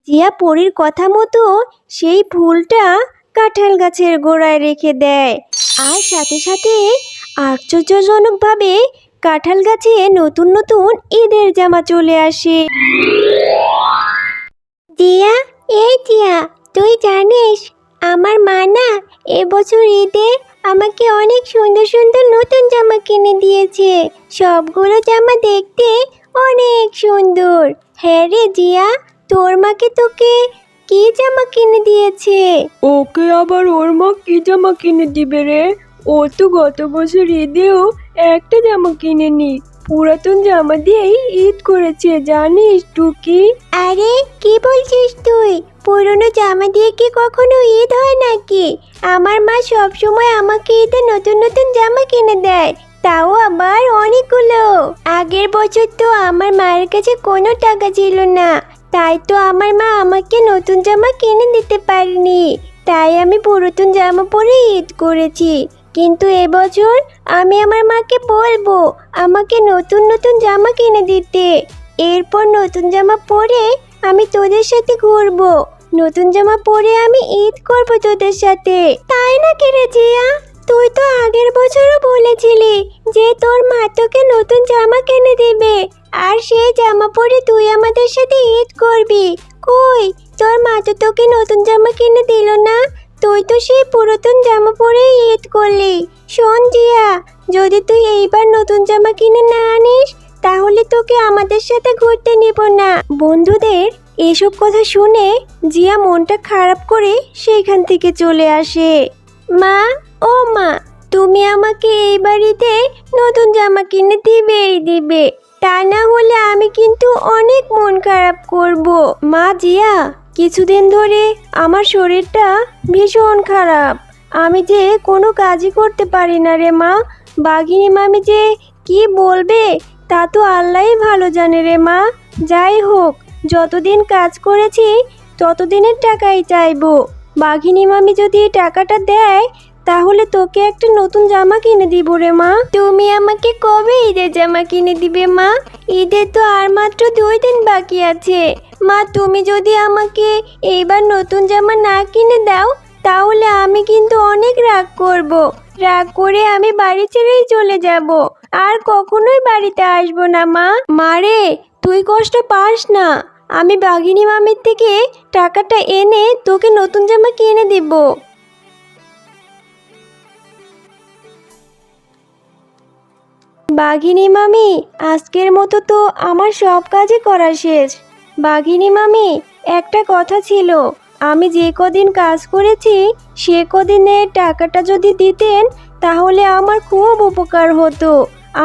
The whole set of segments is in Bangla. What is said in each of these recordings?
জিয়া পরীর কথা মতো সেই ফুলটা কাঁঠাল গাছের গোড়ায় রেখে দেয়। আর সাথে সাথে আশ্চর্যজনকভাবে কাঁঠাল গাছে নতুন নতুন ঈদের জামা চলে আসে। জিয়া, এই জিয়া, তুই জানিস আমার মা না এবছর ঈদে আমাকে অনেক সুন্দর সুন্দর নতুন জামা কিনে দিয়েছে। সবগুলো জামা দেখতে অনেক সুন্দর। হ্যাঁ রে জিয়া, তোর মাকে তোকে কি জামা কিনে দিয়েছে? ওকে আবার ওর মা কি জামা কিনে দিবে রে? ও তো গত বছর ঈদেও একটা জামা কিনেনি, পুরাতন জামা দিয়েই ঈদ করেছে, জানিস টুকি? আরে কি বলছিস তুই? পুরনো জামা দিয়ে কি কখনো ঈদ হয় নাকি? আমার মা সব সময় আমাকে ঈদে নতুন নতুন জামা কিনে দেয়, তাও আবার অনেকগুলো। আগের বছর তো আমার মায়ের কাছে কোনো টাকা ছিল না, তাই তো আমার মা আমাকে নতুন জামা কিনে দিতে পারেনি। তাই আমি পুরাতন জামা পরে ঈদ করেছি। কিন্তু এবছর আমি আমার মাকে বলবো আমাকে নতুন নতুন জামা কিনে দিতে। এরপর নতুন জামা পরে আমি তোদের সাথে ঘুরবো। নতুন জামা পরে আমি ঈদ করব তোদের সাথে। তাই না কি রে জিয়া? তুই তো আগের বছরও বলেছিলি যে তোর মা তোকে নতুন জামা কিনে দিবে, আর সেই জামা পরে তুই আমাদের সাথে ঈদ করবি। কই, তোর মা তো তোকে নতুন জামা কিনে দিল না, তুই তো সেই পুরাতন জামা পরেই ঈদ করলি। শোন জিয়া, যদি তুই এইবার নতুন জামা কিনে না আনিস তাহলে তোকে আমাদের সাথে ঘুরতে নিব না। বন্ধুদের এসব কথা শুনে জিয়া মনটা খারাপ করে সেইখান থেকে চলে আসে। মা, ও মা, তুমি আমাকে এই বাড়িতে নতুন জামা কিনে দিবে, তা না হলে আমি কিন্তু অনেক মন খারাপ করব। মা জিয়া, কিছুদিন ধরে আমার শরীরটা ভীষণ খারাপ, আমি যে কোনো কাজই করতে পারি না রে মা। বাঘিনী মামি যে কি বলবে তা তো আল্লাহই ভালো জানে রে মা। যাই হোক, যতদিন কাজ করেছি ততদিনের টাকাই চাইবো। বাঘিনী মামি যদি টাকাটা দেয় তাহলে তোকে একটা নতুন জামা কিনে দিব রে মা। তুমি আমাকে কবে ঈদের জামা কিনে দিবে মা? ঈদের তো আর মাত্র 2 দিন বাকি আছে। মা, তুমি যদি আমাকে এইবার নতুন জামা না কিনে দাও তাহলে আমি কিন্তু অনেক রাগ করব। রাগ করে আমি বাড়ি ছেড়েই চলে যাব, আর কখনোই বাড়িতে আসবো না মা। মারে, তুই কষ্ট পাস না, আমি বাঘিনী মামির থেকে টাকাটা এনে তোকে নতুন জামা কিনে দিব। বাঘিনী মামি, আজকের মতো তো আমার সব কাজই করা শেষ। বাঘিনী মামি, একটা কথা ছিল, আমি যে কদিন কাজ করেছি সে কদিনের টাকাটা যদি দিতেন তাহলে আমার খুব উপকার হতো।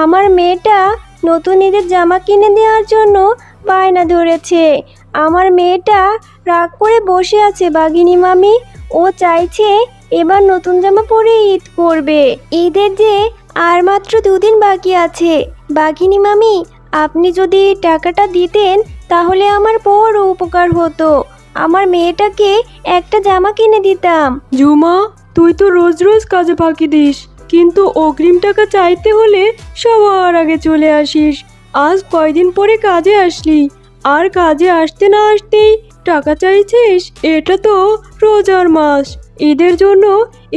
আমার মেয়েটা নতুন ঈদের জামা কিনে দেওয়ার জন্য বায়না ধরেছে। আমার মেয়েটা রাগ করে বসে আছে বাঘিনী মামি, ও চাইছে এবার নতুন জামা পরে ঈদ করবে। ঈদের যে আর মাত্র 2 দিন বাকি আছে। বাঘিনী মামি, আপনি যদি টাকাটা দিতেন তাহলে আমার বড় উপকার হতো। আমার মেয়েটাকে একটা জামা কিনে দিতাম। ঝুমা, তুই তো রোজ রোজ কাজে ফাঁকি দিস, কিন্তু অগ্রিম টাকা চাইতে হলে সবার আগে চলে আসিস। আজ কয়দিন পরে কাজে আসলি, আর কাজে আসতে না আসতেই টাকা চাইছিস? এটা তো রোজার মাস, ঈদের জন্য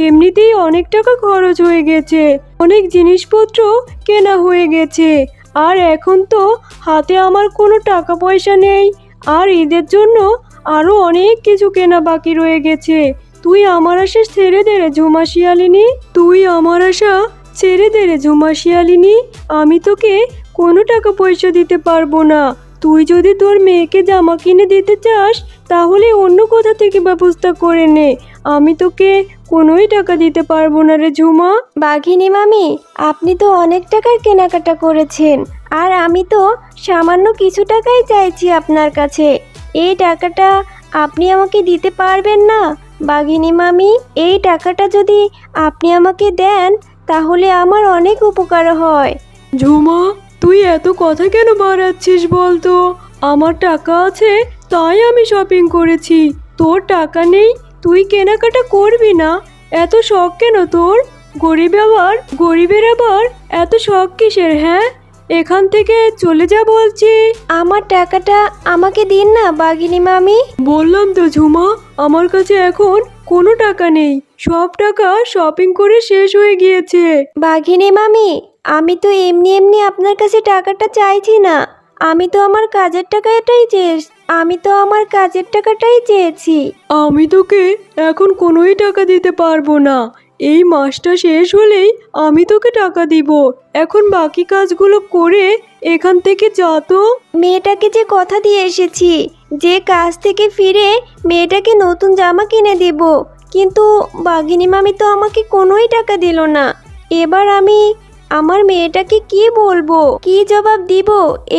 এমনিতেই অনেক টাকা খরচ হয়ে গেছে, অনেক জিনিসপত্র কেনা হয়ে গেছে, আর এখন তো হাতে আমার কোনো টাকা পয়সা নেই, আর ঈদের জন্য আরো অনেক কিছু কেনা বাকি রয়ে গেছে। তুই আমার আশা ছেড়ে দে রে ঝুমা শিয়ালিনী, তুই আমার আশা ছেড়ে দে রে ঝুমা শিয়ালিনী। আমি তোকে কোনো টাকা পয়সা দিতে পারবো না। তুই যদি তোর মেয়েকে জামা কিনে দিতে চাস তাহলে অন্য কোথা থেকে ব্যবস্থা করে নে, আমি তোকে কোনোই টাকা দিতে পারবো না রে ঝুমা। বাঘিনী মামি, আপনি তো অনেক টাকার কেনাকাটা করেছেন, আর আমি তো সামান্য কিছু টাকাই চাইছি আপনার কাছে। এই টাকাটা আপনি আমাকে দিতে পারবেন না? বাঘিনী মামি, এই টাকাটা যদি আপনি আমাকে দেন তাহলে আমার অনেক উপকার হয়। ঝুমা, তুই এত কথা কেন বাড়াচ্ছিস বলতো? আমার টাকা আছে তাই আমি শপিং করেছি, তোর টাকা নেই তুই কেনাকাটা করবি না? এত শখ কেন তোর? গরিবের আবার এত শখ কিসের? হ্যাঁ, এখান থেকে চলে যা বলছি। আমার টাকাটা আমাকে দিন না বাঘিনী মামি। বললাম তো ঝুমা, আমার কাছে এখন কোনো টাকা নেই, সব টাকা শপিং করে শেষ হয়ে গিয়েছে। বাঘিনী মামি, আমি তো এমনি এমনি আপনার কাছে টাকাটা চাইছি না। আমি তো আমার কাজের টাকাটাই চেয়েছি। আমি তোকে এখন কোনোই টাকা দিতে পারবো না। এই মাসটা শেষ হলেই আমি তোকে টাকা দিব। এখন বাকি কাজগুলো করে এখান থেকে যা তো। মেয়েটাকে যে কথা দিয়ে এসেছি যে কাজ থেকে ফিরে মেয়েটাকে নতুন জামা কিনে দেব, কিন্তু বাঘিনী মামি তো আমাকে কোনোই টাকা দিল না। এবার আমি আমার মেয়েটাকে কি বলবো, কি জবাব দিব?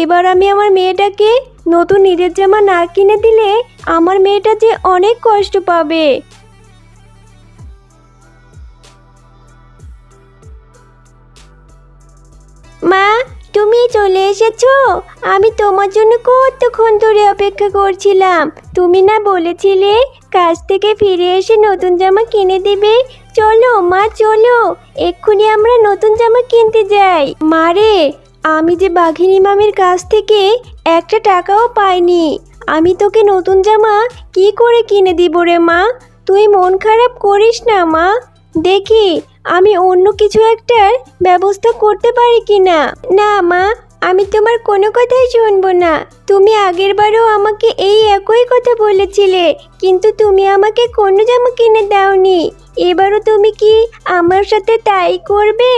এবার আমি আমার মেয়েটাকে নতুন ঈদের জামা না কিনে দিলে আমার মেয়েটা যে অনেক কষ্ট পাবে। মা, তুমি চলে এসেছো? আমি তোমার জন্য কতক্ষণ ধরে অপেক্ষা করছিলাম। তুমি না বলেছিলে কাজ থেকে ফিরে এসে নতুন জামা কিনে দেবে? চলো মা, চলো এক্ষুনি আমরা নতুন জামা কিনতে যাই। মা রে, আমি যে বাঘিনী মামির কাছ থেকে একটা টাকাও পাইনি। আমি তোকে নতুন জামা কি করে কিনে দিব রে মা? তুই মন খারাপ করিস না মা, দেখি আমি অন্য কিছু একটার ব্যবস্থা করতে পারি কিনা। না মা, আমি তোমার কোনো কথাই শুনবো না। তুমি আগেরবারও আমাকে এই একই কথা বলেছিলে, কিন্তু তুমি আমাকে কোনো জামা কিনে দাওনি। এবারও তুমি কি আমার সাথে তাই করবে?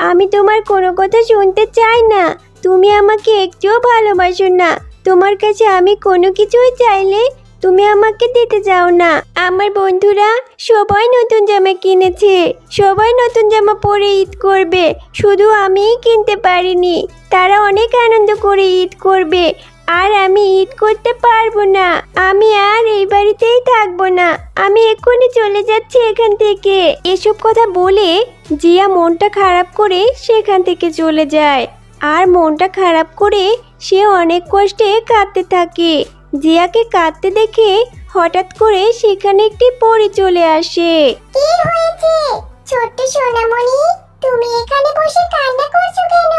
আমি তোমার কোনো কথা শুনতে চাই না। তুমি আমাকে একটুও ভালোবাসো না। তোমার কাছে আমি কোনো কিছুই চাইলে তুমি আমাকে দিতে যাও না। আমার বন্ধুরা সবাই নতুন জামা কিনেছে, সবাই নতুন জামা পরে ঈদ করবে, শুধু আমিই কিনতে পারিনি। তারা অনেক আনন্দ করে ঈদ করবে, আর আমি ঈদ করতে পারবো না। আমি আর এই বাড়িতেই থাকবো না। আমি এক্ষুনি চলে যাচ্ছি এখান থেকে। এসব কথা বলে জিয়া মনটা খারাপ করে সেখান থেকে চলে যায়। আর মনটা খারাপ করে সে অনেক কষ্টে কাঁদতে থাকে। জিয়াকে কাঁদতে দেখে হঠাৎ করে সেখানে একটি পরী চলে আসে। কি হয়েছে ছোট্ট সোনামণি, তুমি এখানে বসে কান্না করছো কেন?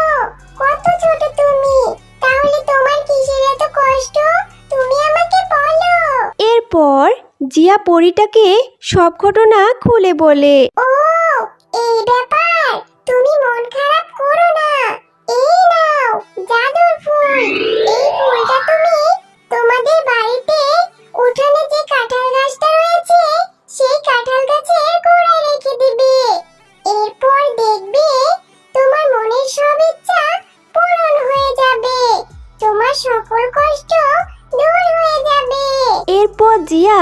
কত ছোট তুমি, তাহলে তোমার কিসের এত কষ্ট? তুমি আমাকে বলো। এরপর জিয়া পরীটাকে সব ঘটনা খুলে বলে। ও, এই ব্যাপার। তুমি মন খারাপ করো না। এই নাও জাদুর ফুল। এই ফুলটা তুমি তোমাদের বাড়িতে উঠানে যে কাঁঠাল গাছটা রয়েছে সেই কাঁঠাল গাছের গোড়ায় রেখে দিবে। এরপর দেখবে তোমার মনের সব ইচ্ছা পূরণ হয়ে যাবে, তোমার সকল কষ্ট দূর হয়ে যাবে। এরপর জিয়া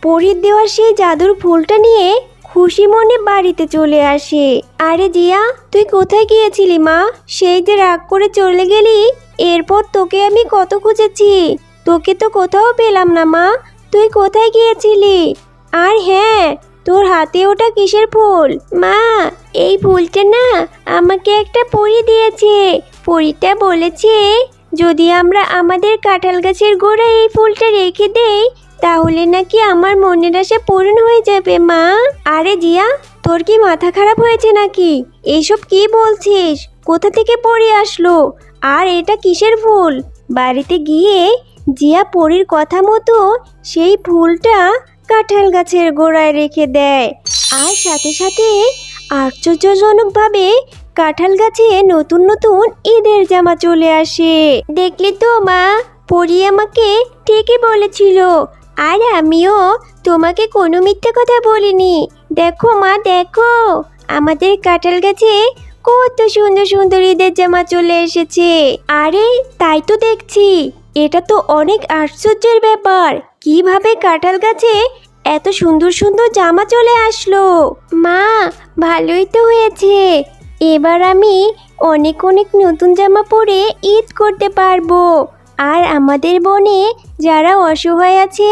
পরীর দেওয়া সেই জাদুর ফুলটা নিয়ে খুশি মনে বাড়িতে চলে আসে। আরে জিয়া, তুই কোথায় গিয়েছিলি মা? সেই যে রাগ করে চলে গেলি। এরপর তোকে আমি কত খুঁজেছি, তোকে তো কোথাও পেলাম না মা। তুই কোথায় গিয়েছিলি? আর হ্যাঁ, তোর হাতে ওটা কিসের ফুল? মা, এই ফুলটা না আমাকে একটা পরী দিয়েছে। পরীটা বলেছে যদি আমরা আমাদের কাঁঠাল গাছের গোড়ায় এই ফুলটা রেখে দেই তাহলে নাকি আমার মনের আশা পূরণ হয়ে যাবে মা। আরে জিয়া, তোর কি মাথা খারাপ হয়েছে নাকি? এইসব কি বলছিস? কোথা থেকে পরী আসলো? আর এটা কিসের ফুল? বাড়িতে গিয়ে জিয়া পরীর কথা মতো সেই ফুলটা কাঁঠাল গাছের গোড়ায় রেখে দেয়। আর সাথে সাথে আশ্চর্যজনকভাবে কাঁঠাল গাছে নতুন নতুন ঈদের জামা চলে আসে। দেখলি তো মা, পরী আমাকে ঠিকই বলেছিল। আর আমিও তোমাকে কোনো মিথ্যে কথা বলিনি। দেখো মা, দেখো আমাদের কাঁঠাল গাছে কত সুন্দর সুন্দর ঈদের জামা চলে এসেছে। আরে তাই তো দেখছি, এটা তো অনেক আশ্চর্যের ব্যাপার। কিভাবে কাঁঠাল গাছে এত সুন্দর সুন্দর জামা চলে আসলো? মা, ভালোই তো হয়েছে। এবার আমি অনেক অনেক নতুন জামা পরে ঈদ করতে পারবো। আর আমাদের বনে যারা অসহায় আছে,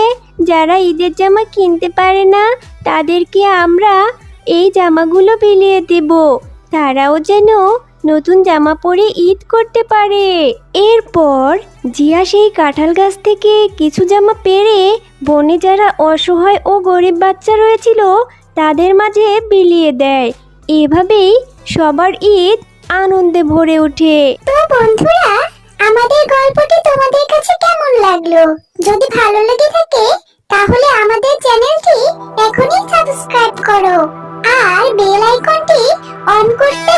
যারা ঈদের জামা কিনতে পারে না, তাদেরকে আমরা এই জামাগুলো বিলিয়ে দেব। তারাও যেন নতুন জামা পরে ঈদ করতে পারে। এরপর জিয়া সেই কাঁঠাল গাছ থেকে কিছু জামা পেড়ে বনে যারা অসহায় ও গরিব বাচ্চা রয়েছিল তাদের মাঝে বিলিয়ে দেয়। এভাবেই সবার ঈদ আনন্দে ভরে ওঠে। তো বন্ধুরা, আমাদের গল্পটি তোমাদের কাছে কেমন লাগলো? যদি ভালো লেগে থাকে তাহলে আমাদের চ্যানেলটি এখনই সাবস্ক্রাইব করো আর বেল আইকনটি অন করতে